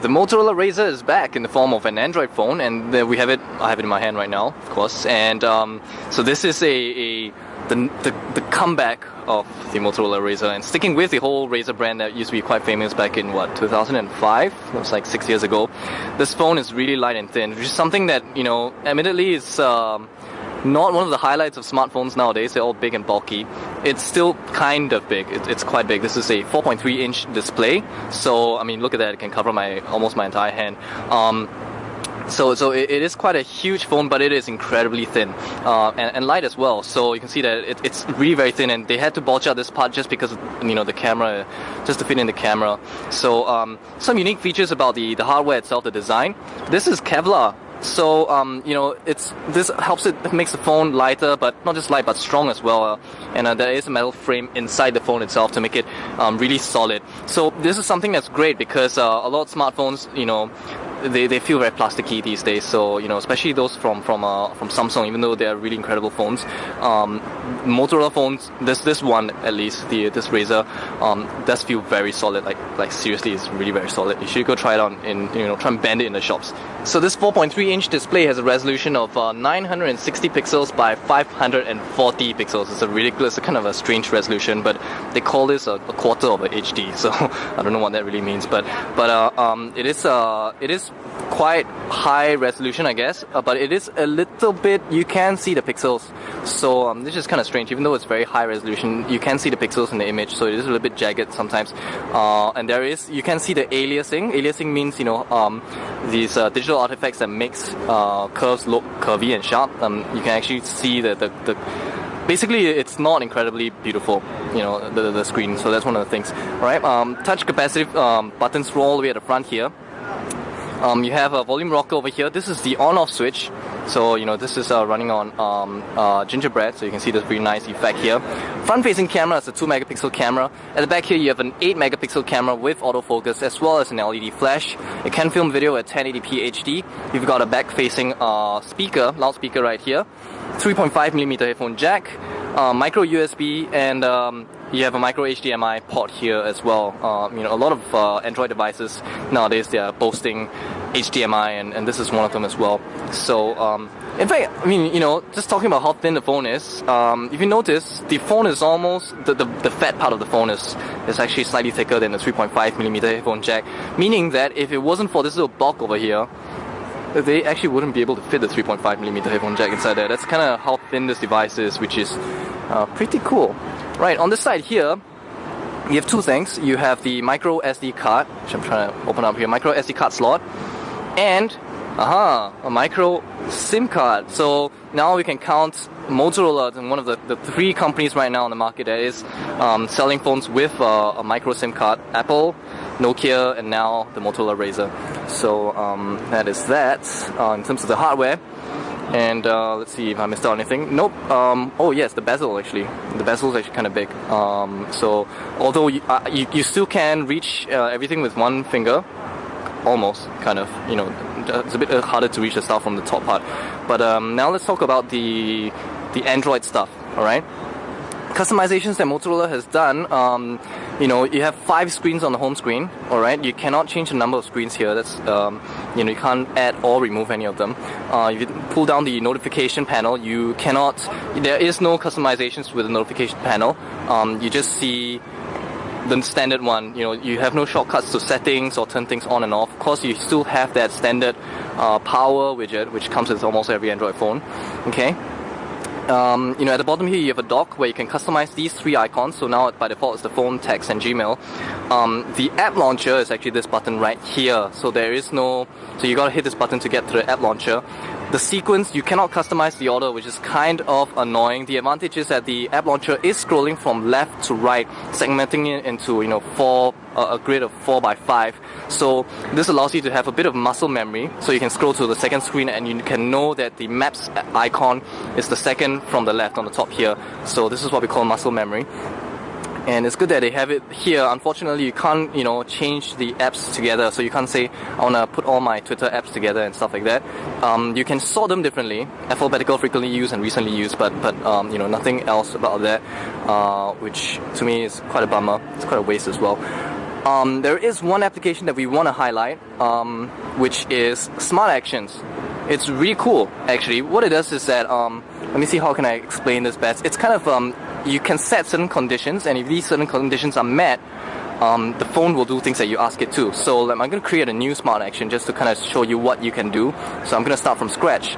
The Motorola RAZR is back in the form of an Android phone, and we have it. I have it in my hand right now, of course. And so this is the comeback of the Motorola RAZR, and sticking with the whole RAZR brand that used to be quite famous back in 2005. It was like 6 years ago. This phone is really light and thin, which is something that, you know, admittedly is not one of the highlights of smartphones nowadays. They're all big and bulky. It's still kind of big. It's quite big. This is a 4.3-inch display. So, I mean, look at that. It can cover almost my entire hand. So it is quite a huge phone, but it is incredibly thin and light as well. So you can see that it's really very thin, and they had to bulge out this part just because of, you know, the camera, just to fit in the camera. So some unique features about the hardware itself, the design. This is Kevlar. So, you know, this helps it makes the phone lighter, but not just light, but strong as well. And there is a metal frame inside the phone itself to make it really solid. So this is something that's great because a lot of smartphones, you know, they feel very plasticky these days. So, you know, especially those from Samsung, even though they are really incredible phones. Motorola phones, this one at least, this RAZR, does feel very solid. Like seriously, it's really very solid. You should go try it on try and bend it in the shops. So this 4.3-inch display has a resolution of 960 pixels by 540 pixels. It's a ridiculous, kind of a strange resolution, but they call this a quarter of a HD. So I don't know what that really means, but it is quite high resolution, I guess, but it is a little bit, you can see the pixels. So this is kind of strange. Even though it's very high resolution, you can see the pixels in the image, so it is a little bit jagged sometimes. And you can see the aliasing. Aliasing means, you know, these digital artifacts that makes curves look curvy and sharp. You can actually see the basically, it's not incredibly beautiful, you know, the screen. So that's one of the things. All right. Touch capacitive buttons all the way at the front here. You have a volume rocker over here. This is the on-off switch. So, you know, this is running on gingerbread, so you can see this really nice effect here. Front-facing camera is a 2-megapixel camera. At the back here, you have an 8-megapixel camera with autofocus, as well as an LED flash. It can film video at 1080p HD. You've got a back-facing loudspeaker right here. 3.5mm headphone jack, micro USB, and you have a micro HDMI port here as well. You know, a lot of Android devices nowadays, they are boasting HDMI, and this is one of them as well. So, in fact, I mean, you know, just talking about how thin the phone is, if you notice, the phone is almost, the fat part of the phone is actually slightly thicker than the 3.5mm headphone jack, meaning that if it wasn't for this little bulk over here, they actually wouldn't be able to fit the 3.5mm headphone jack inside there. That's kind of how thin this device is, which is pretty cool. Right, on this side here, you have two things. You have the micro SD card, which I'm trying to open up here, micro SD card slot, and a micro SIM card. So now we can count Motorola as one of the three companies right now on the market that is selling phones with a micro SIM card. Apple, Nokia, and now the Motorola RAZR. So that is that in terms of the hardware. And let's see if I missed out anything. Nope. Oh yes, the bezel actually. The bezel is actually kind of big. So although you still can reach everything with one finger, almost, kind of. You know, it's a bit harder to reach the stuff from the top part. But now let's talk about the Android stuff. All right. Customizations that Motorola has done, you know, you have 5 screens on the home screen, alright? You cannot change the number of screens here. That's, you know, you can't add or remove any of them. If you pull down the notification panel, you cannot, there is no customizations with the notification panel. You just see the standard one. You know, you have no shortcuts to settings or turn things on and off. Of course, you still have that standard power widget, which comes with almost every Android phone, okay? You know, at the bottom here you have a dock where you can customize these 3 icons. So now by default it's the phone, text, and Gmail. The app launcher is actually this button right here. So there is no, so you gotta hit this button to get to the app launcher. The sequence, you cannot customize the order, which is kind of annoying. The advantage is that the app launcher is scrolling from left to right, segmenting it into, you know, a grid of 4x5. So this allows you to have a bit of muscle memory. So you can scroll to the second screen and you can know that the maps icon is the second from the left on the top here. So this is what we call muscle memory. And it's good that they have it here. Unfortunately, you can't, you know, change the apps together. So you can't say, I want to put all my Twitter apps together and stuff like that. You can sort them differently, alphabetical, frequently used, and recently used, but you know, nothing else about that, which to me is quite a bummer. It's quite a waste as well. There is one application that we want to highlight, which is Smart Actions. It's really cool, actually. What it does is that, let me see how can I explain this best. It's kind of, you can set certain conditions, and if these certain conditions are met, the phone will do things that you ask it to. So I'm going to create a new Smart Action just to kind of show you what you can do. So I'm going to start from scratch.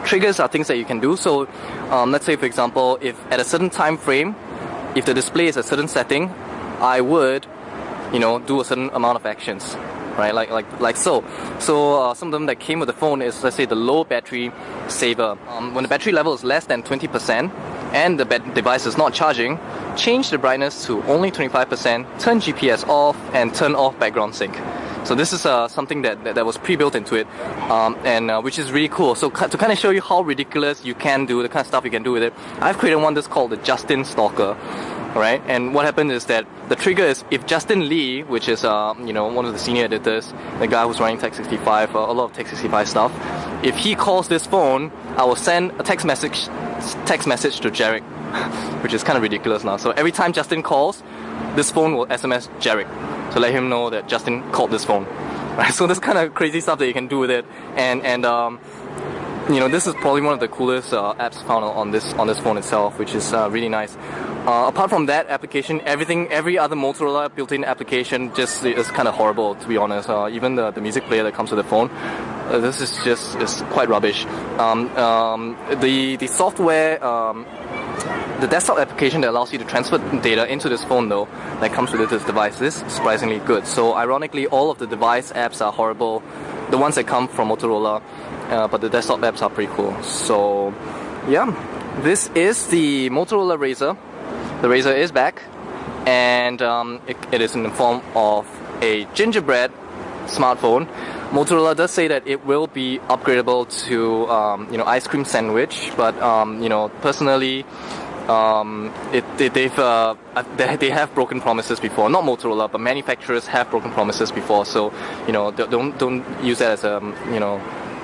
Triggers are things that you can do. So let's say, for example, if at a certain time frame, if the display is a certain setting, I would, do a certain amount of actions, right? Like so. So some of them that came with the phone is, let's say, the low battery saver. When the battery level is less than 20% and the device is not charging, change the brightness to only 25%, turn GPS off, and turn off background sync. So this is something that was pre-built into it, and which is really cool. So to kind of show you how ridiculous you can do, the kind of stuff you can do with it, I've created one that's called the Justin Stalker. Alright, and what happens is that the trigger is if Justin Lee, which is one of the senior editors, the guy who's running Tech65, a lot of Tech65 stuff, if he calls this phone, I will send a text message to Jarek, which is kind of ridiculous now. So every time Justin calls, this phone will SMS Jarek to let him know that Justin called this phone. Right, so this kind of crazy stuff that you can do with it, and this is probably one of the coolest apps found on this phone itself, which is really nice. Apart from that application, every other Motorola built-in application just is kind of horrible, to be honest. Even the music player that comes with the phone, this is quite rubbish. The software, the desktop application that allows you to transfer data into this phone, though, that comes with this device, is surprisingly good. So ironically, all of the device apps are horrible, the ones that come from Motorola, but the desktop apps are pretty cool. So yeah, this is the Motorola RAZR. The RAZR is back, and it is in the form of a gingerbread smartphone. Motorola does say that it will be upgradable to ice cream sandwich, but personally, they have broken promises before. Not Motorola, but manufacturers have broken promises before. So don't use that as a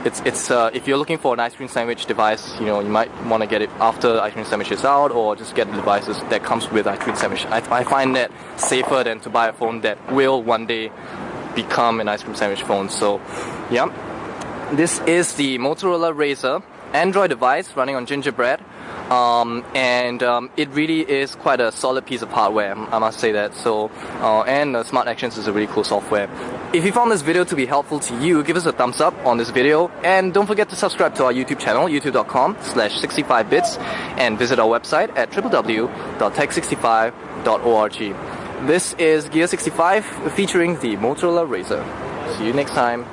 It's if you're looking for an ice cream sandwich device, you might want to get it after the ice cream sandwich is out, or just get the devices that comes with ice cream sandwich. I find that safer than to buy a phone that will one day become an ice cream sandwich phone. So yeah, this is the Motorola RAZR Android device running on Gingerbread, and it really is quite a solid piece of hardware, I must say that. So and Smart Actions is a really cool software. If you found this video to be helpful to you, give us a thumbs up on this video, and don't forget to subscribe to our YouTube channel, youtube.com/65bits, and visit our website at www.tech65.org. This is Gear65 featuring the Motorola RAZR. See you next time.